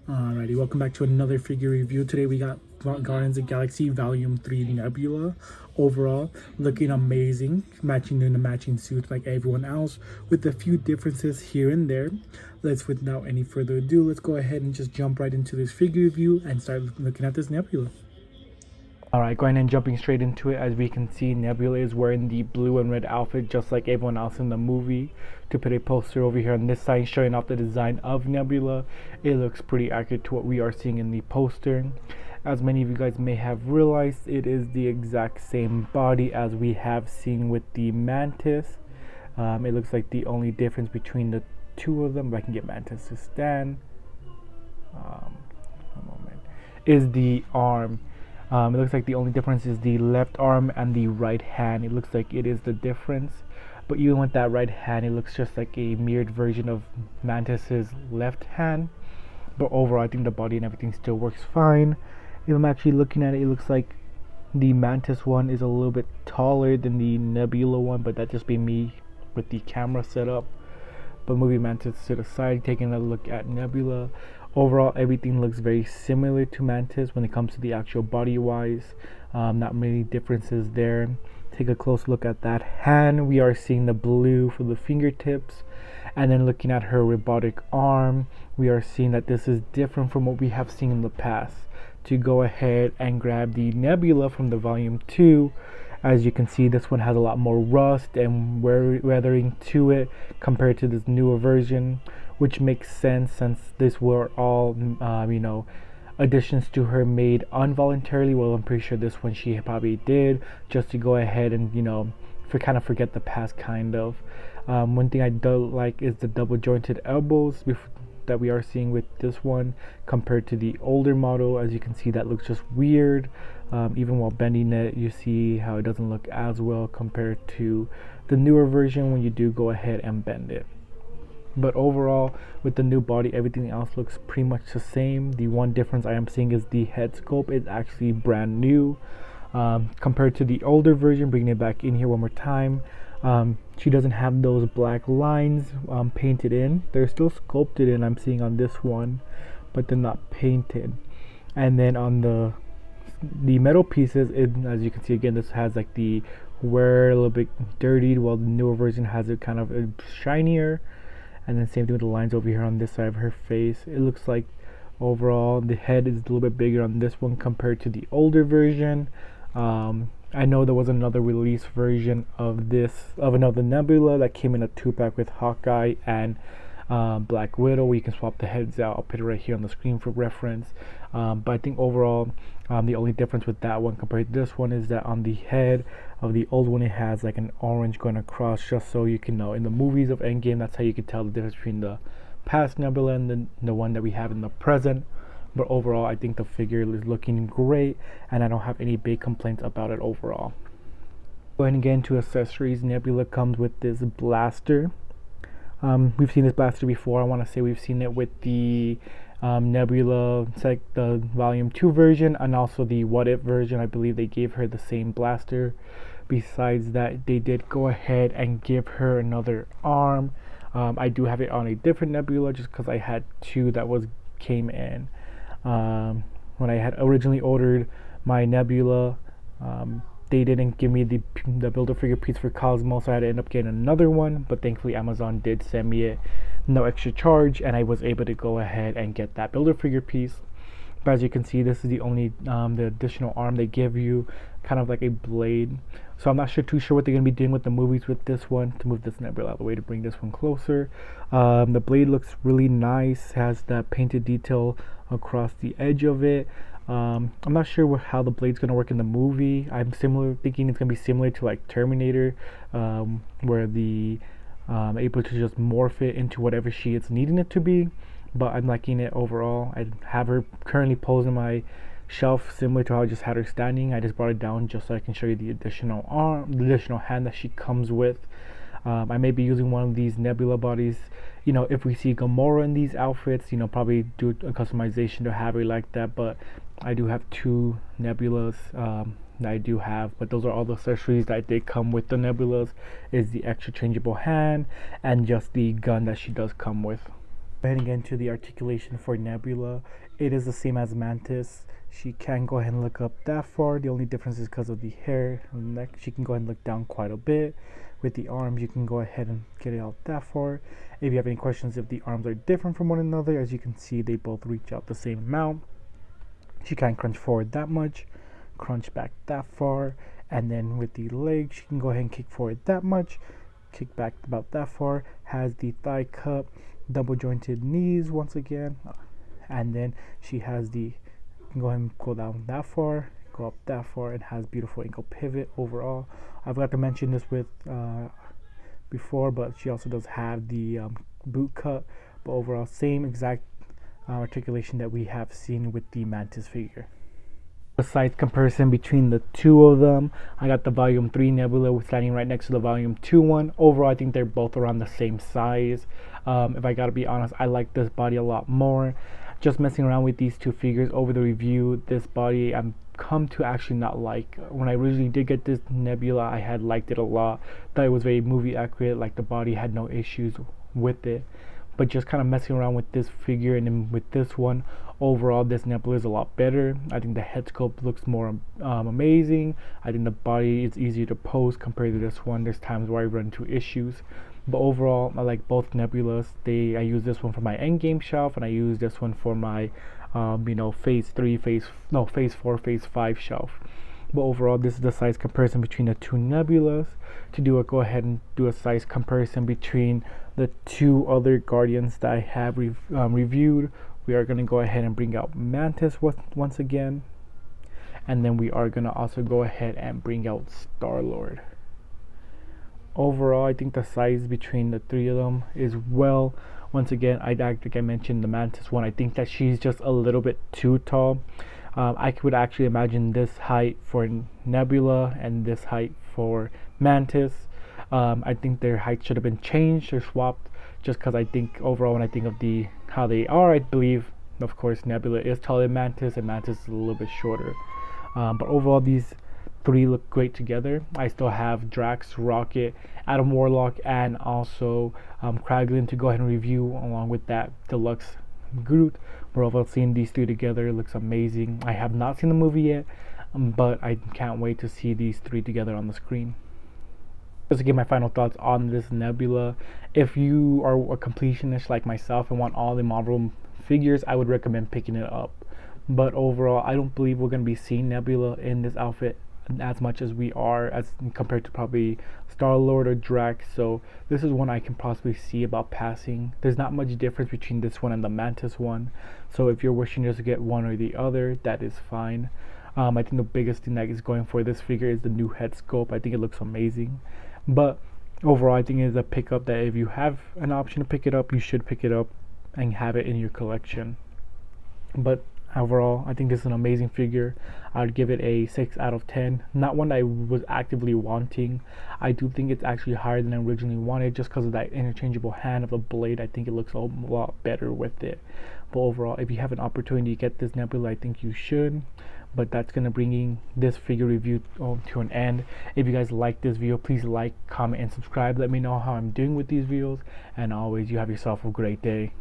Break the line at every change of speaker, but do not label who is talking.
Alrighty, welcome back to another figure review. Today we got Guardians of the Galaxy Volume 3 Nebula. Overall, looking amazing, matching in the matching suits like everyone else, with a few differences here and there. Without any further ado, let's go ahead and just jump right into this figure review and start looking at this Nebula. Alright, going and jumping straight into it. As we can see, Nebula is wearing the blue and red outfit just like everyone else in the movie. To put a poster over here on this side showing off the design of Nebula, it looks pretty accurate to what we are seeing in the poster. As many of you guys may have realized, it is the exact same body as we have seen with the Mantis. It looks like the only difference between the two of them, if I can get Mantis to stand, a moment, is the arm. It looks like the only difference is the left arm and the right hand. It looks like it is the difference. But even with that right hand, it looks just like a mirrored version of Mantis's left hand. But overall, I think the body and everything still works fine. If I'm actually looking at it, it looks like the Mantis one is a little bit taller than the Nebula one, but that just be me with the camera setup. But moving Mantis to the side, taking a look at Nebula. Overall, everything looks very similar to Mantis when it comes to the actual body wise. Not many differences there. Take a close look at that hand. We are seeing the blue for the fingertips, and then looking at her robotic arm, we are seeing that this is different from what we have seen in the past. To go ahead and grab the Nebula from the volume 2, as you can see, this one has a lot more rust and weathering to it compared to this newer version, which makes sense since this were all additions to her made involuntarily. Well, I'm pretty sure this one she probably did just to go ahead and forget the past kind of. One thing I don't like is the double jointed elbows that we are seeing with this one compared to the older model. As you can see, that looks just weird. Even while bending it, you see how it doesn't look as well compared to the newer version when you do go ahead and bend it. But overall, with the new body, everything else looks pretty much the same. The one difference I am seeing is the head sculpt is actually brand new compared to the older version. Bringing it back in here one more time, she doesn't have those black lines painted in. They're still sculpted in, I'm seeing on this one, but they're not painted. And then on the metal pieces, as you can see again, this has like the wear a little bit dirtied, while the newer version has it kind of shinier. And then same thing with the lines over here on this side of her face. It looks like overall the head is a little bit bigger on this one compared to the older version. I know there was another release version of another Nebula that came in a 2-pack with Hawkeye and Black Widow, where you can swap the heads out. I'll put it right here on the screen for reference. But I think overall, the only difference with that one compared to this one is that on the head of the old one, it has like an orange going across, just so you can know. In the movies of Endgame, that's how you can tell the difference between the past Nebula and the one that we have in the present. But overall, I think the figure is looking great, and I don't have any big complaints about it overall. Go ahead and get into accessories. Nebula comes with this blaster. We've seen this blaster before. I want to say we've seen it with the Nebula, the volume 2 version, and also the What If version. I believe they gave her the same blaster. Besides that, they did go ahead and give her another arm. I do have it on a different Nebula just because I had two that came in. When I had originally ordered my Nebula, they didn't give me the Build-A-Figure piece for Cosmo, so I had to end up getting another one. But thankfully Amazon did send me it, no extra charge, and I was able to go ahead and get that Build-A-Figure piece. But as you can see, this is the only the additional arm they give you, kind of like a blade. So I'm not too sure what they're going to be doing with the movies with this one. To move this Nebula out of the way to bring this one closer, the blade looks really nice, has that painted detail across the edge of it. I'm not sure how the blade's going to work in the movie. I'm thinking it's going to be similar to like Terminator, where the able to just morph it into whatever she is needing it to be. But I'm liking it overall. I have her currently posed in my shelf similar to how I just had her standing. I just brought it down just so I can show you the additional arm, the additional hand that she comes with. I may be using one of these Nebula bodies. If we see Gamora in these outfits, probably do a customization to have her like that. But I do have two Nebulas that I do have, but those are all the accessories that did come with the Nebulas, is the extra changeable hand and just the gun that she does come with. Go ahead and get into the articulation for Nebula. It is the same as Mantis. She can go ahead and look up that far. The only difference is because of the hair and the neck. She can go ahead and look down quite a bit. With the arms, you can go ahead and get it out that far. If you have any questions if the arms are different from one another, as you can see, they both reach out the same amount. She can't crunch forward that much, crunch back that far, and then with the legs, she can go ahead and kick forward that much, kick back about that far. Has the thigh cup, double jointed knees once again, and then she has the, can go ahead and go down that far, go up that far, and has beautiful ankle pivot overall. I forgot to mention this with before, but she also does have the boot cut, but overall same exact articulation that we have seen with the Mantis figure. A size comparison between the two of them. I got the volume 3 Nebula standing right next to the volume 2 one. Overall, I think they're both around the same size. If I gotta be honest, I like this body a lot more. Just messing around with these two figures over the review, this body I'm come to actually not like. When I originally did get this Nebula, I had liked it a lot. Thought it was very movie accurate, like the body had no issues with it. But just kind of messing around with this figure and then with this one, overall this Nebula is a lot better. I think the head sculpt looks more amazing. I think the body is easier to pose compared to this one. There's times where I run into issues, but overall I like both Nebulas. I use this one for my endgame shelf, and I use this one for my phase 4, phase 5 shelf. But overall, this is the size comparison between the two Nebulas. Go ahead and do a size comparison between the two other Guardians that I have reviewed. We are going to go ahead and bring out Mantis once again, and then we are going to also go ahead and bring out Star-Lord. Overall, I think the size between the three of them is well. Once again, I think I mentioned the Mantis one. I think that she's just a little bit too tall. I could actually imagine this height for Nebula and this height for Mantis. I think their height should have been changed or swapped, just because I think overall when I think of how they are, I believe of course Nebula is taller than Mantis and Mantis is a little bit shorter. But overall these three look great together. I still have Drax, Rocket, Adam Warlock, and also Kraglin to go ahead and review along with that deluxe Groot. We're overall seeing these three together. It looks amazing. I have not seen the movie yet, but I can't wait to see these three together on the screen. Just to give my final thoughts on this Nebula, if you are a completionist like myself and want all the Marvel figures, I would recommend picking it up. But overall, I don't believe we're going to be seeing Nebula in this outfit as much as we are as compared to probably Star-Lord or Drax, so this is one I can possibly see about passing. There's not much difference between this one and the Mantis one, so if you're wishing just to get one or the other, that is fine. I think the biggest thing that is going for this figure is the new head sculpt. I think it looks amazing, but overall I think it is a pickup that if you have an option to pick it up, you should pick it up and have it in your collection. But overall, I think this is an amazing figure. I would give it a 6 out of 10. Not one I was actively wanting. I do think it's actually higher than I originally wanted just because of that interchangeable hand of the blade. I think it looks a lot better with it. But overall, if you have an opportunity to get this Nebula, I think you should. But that's going to bring this figure review to an end. If you guys like this video, please like, comment, and subscribe. Let me know how I'm doing with these videos. And always, you have yourself a great day.